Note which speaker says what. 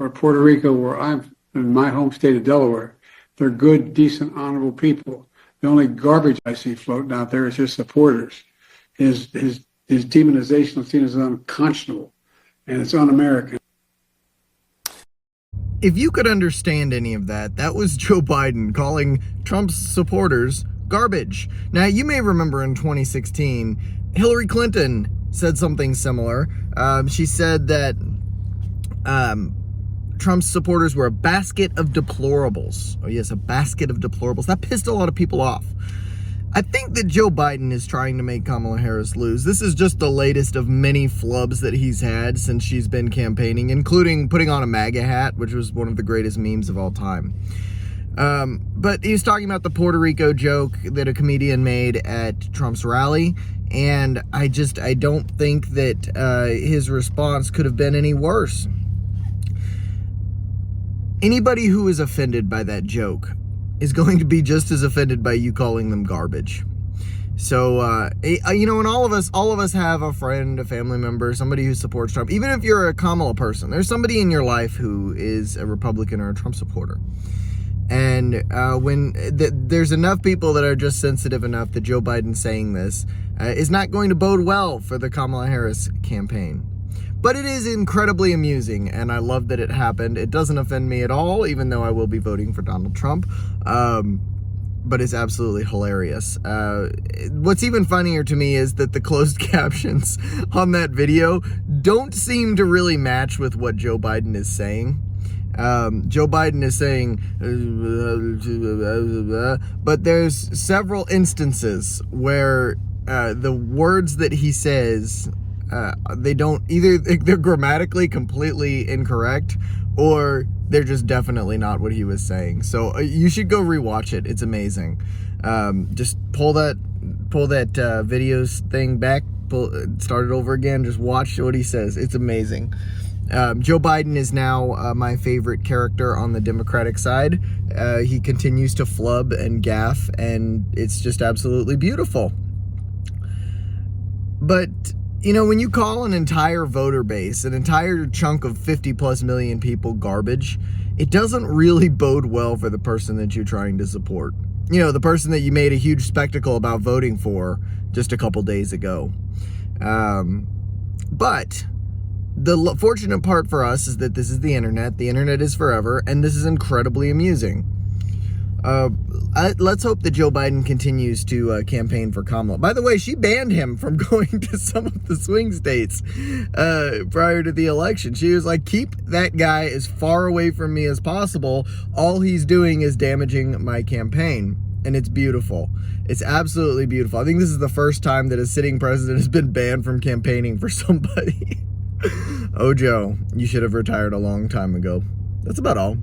Speaker 1: or Puerto Rico, where I'm in my home state of Delaware, they're good, decent, honorable people. The only garbage I see floating out there is his supporters. His demonization of seen as unconscionable, and it's un-American.
Speaker 2: If you could understand any of that, that was Joe Biden calling Trump's supporters garbage. Now, you may remember in 2016, Hillary Clinton said something similar. She said that Trump's supporters were a basket of deplorables. Oh yes, a basket of deplorables. That pissed a lot of people off. I think that Joe Biden is trying to make Kamala Harris lose. This is just the latest of many flubs that he's had since she's been campaigning, including putting on a MAGA hat, which was one of the greatest memes of all time. But he was talking about the Puerto Rico joke that a comedian made at Trump's rally, and I don't think that his response could have been any worse. Anybody who is offended by that joke is going to be just as offended by you calling them garbage. So, you know, and all of us have a friend, a family member, somebody who supports Trump. Even if you're a Kamala person, there's somebody in your life who is a Republican or a Trump supporter. And there's enough people that are just sensitive enough that Joe Biden saying this is not going to bode well for the Kamala Harris campaign. But it is incredibly amusing, and I love that it happened. It doesn't offend me at all, even though I will be voting for Donald Trump. But it's absolutely hilarious. What's even funnier to me is that the closed captions on that video don't seem to really match with what Joe Biden is saying. Joe Biden is saying, but there's several instances where the words that he says, they're grammatically completely incorrect, or they're just definitely not what he was saying. So you should go rewatch it. It's amazing. Just pull that videos thing back, start it over again. Just watch what he says. It's amazing. Joe Biden is now my favorite character on the Democratic side. He continues to flub and gaffe, and it's just absolutely beautiful. But you know, when you call an entire voter base, an entire chunk of 50 plus million people garbage, it doesn't really bode well for the person that you're trying to support. You know, the person that you made a huge spectacle about voting for just a couple days ago. But the fortunate part for us is that this is the internet. The internet is forever, and this is incredibly amusing. Let's hope that Joe Biden continues to campaign for Kamala. By the way, she banned him from going to some of the swing states prior to the election. She was like, keep that guy as far away from me as possible. All he's doing is damaging my campaign. And it's beautiful. It's absolutely beautiful. I think this is the first time that a sitting president has been banned from campaigning for somebody. Oh, Joe, you should have retired a long time ago. That's about all.